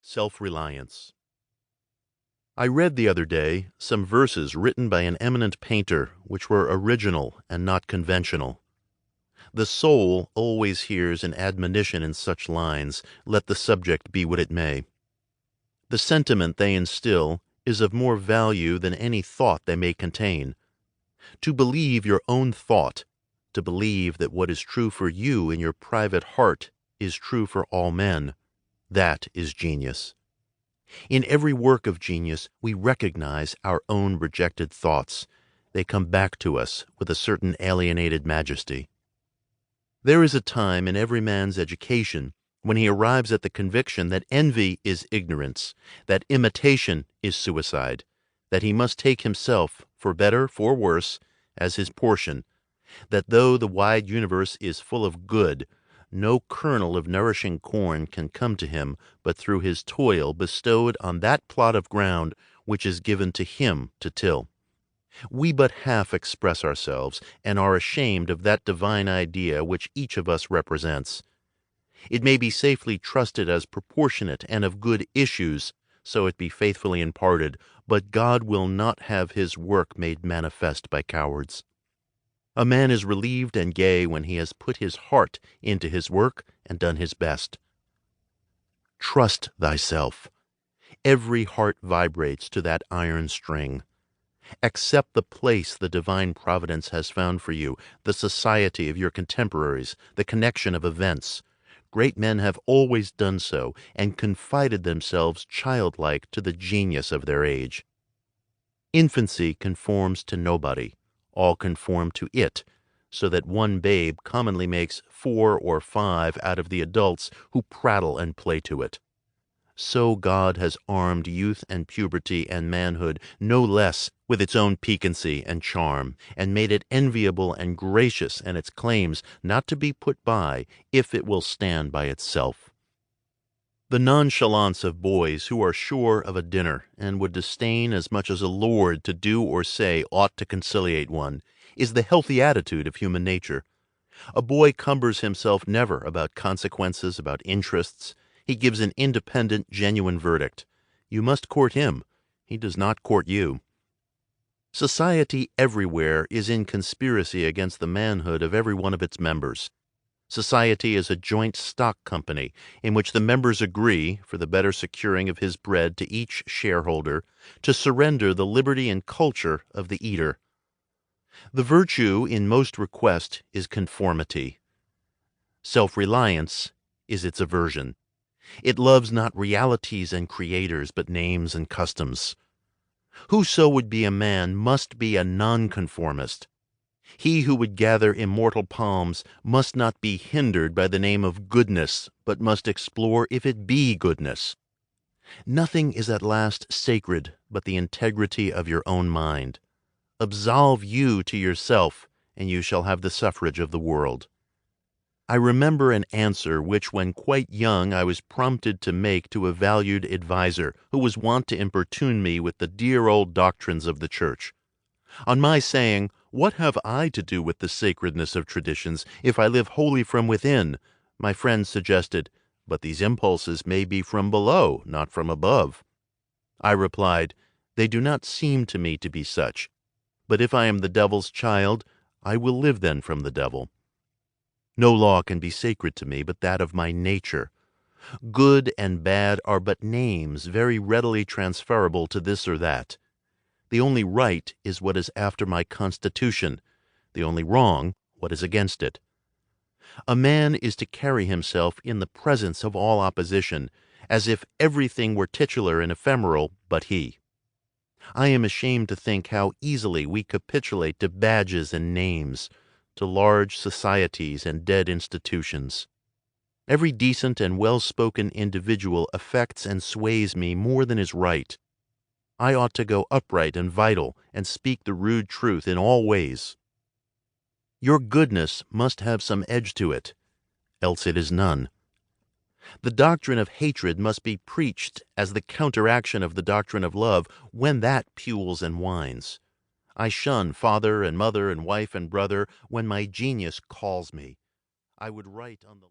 Self-Reliance. I read the other day some verses written by an eminent painter which were original and not conventional. The soul always hears an admonition in such lines, let the subject be what it may. The sentiment they instill is of more value than any thought they may contain. To believe your own thought, to believe that what is true for you in your private heart is true for all men, that is genius. In every work of genius we recognize our own rejected thoughts. They come back to us with a certain alienated majesty. There is a time in every man's education when he arrives at the conviction that envy is ignorance, that imitation is suicide, that he must take himself, for better, for worse, as his portion, that though the wide universe is full of good, no kernel of nourishing corn can come to him but through his toil bestowed on that plot of ground which is given to him to till. We but half express ourselves, and are ashamed of that divine idea which each of us represents. It may be safely trusted as proportionate and of good issues, so it be faithfully imparted, but God will not have his work made manifest by cowards. A man is relieved and gay when he has put his heart into his work and done his best. Trust thyself. Every heart vibrates to that iron string. Accept the place the divine providence has found for you, the society of your contemporaries, the connection of events. Great men have always done so, and confided themselves childlike to the genius of their age. Infancy conforms to nobody. All conform to it, so that one babe commonly makes 4 or 5 out of the adults who prattle and play to it. So God has armed youth and puberty and manhood no less with its own piquancy and charm, and made it enviable and gracious in its claims not to be put by if it will stand by itself. The nonchalance of boys who are sure of a dinner and would disdain as much as a lord to do or say aught to conciliate one is the healthy attitude of human nature. A boy cumbers himself never about consequences, about interests. He gives an independent, genuine verdict. You must court him. He does not court you. Society everywhere is in conspiracy against the manhood of every one of its members. Society is a joint stock company in which the members agree, for the better securing of his bread to each shareholder, to surrender the liberty and culture of the eater. The virtue in most request is conformity. Self-reliance is its aversion. It loves not realities and creators, but names and customs. Whoso would be a man must be a nonconformist. He who would gather immortal palms must not be hindered by the name of goodness, but must explore if it be goodness. Nothing is at last sacred but the integrity of your own mind. Absolve you to yourself, and you shall have the suffrage of the world. I remember an answer which when quite young I was prompted to make to a valued adviser who was wont to importune me with the dear old doctrines of the Church. On my saying, "What have I to do with the sacredness of traditions if I live wholly from within?" my friend suggested, "But these impulses may be from below, not from above." I replied, "They do not seem to me to be such. But if I am the devil's child, I will live then from the devil. No law can be sacred to me but that of my nature. Good and bad are but names very readily transferable to this or that. The only right is what is after my constitution, the only wrong what is against it. A man is to carry himself in the presence of all opposition, as if everything were titular and ephemeral but he. I am ashamed to think how easily we capitulate to badges and names, to large societies and dead institutions. Every decent and well-spoken individual affects and sways me more than is right. I ought to go upright and vital and speak the rude truth in all ways. Your goodness must have some edge to it, else it is none. The doctrine of hatred must be preached as the counteraction of the doctrine of love when that pules and whines. I shun father and mother and wife and brother when my genius calls me. I would write on the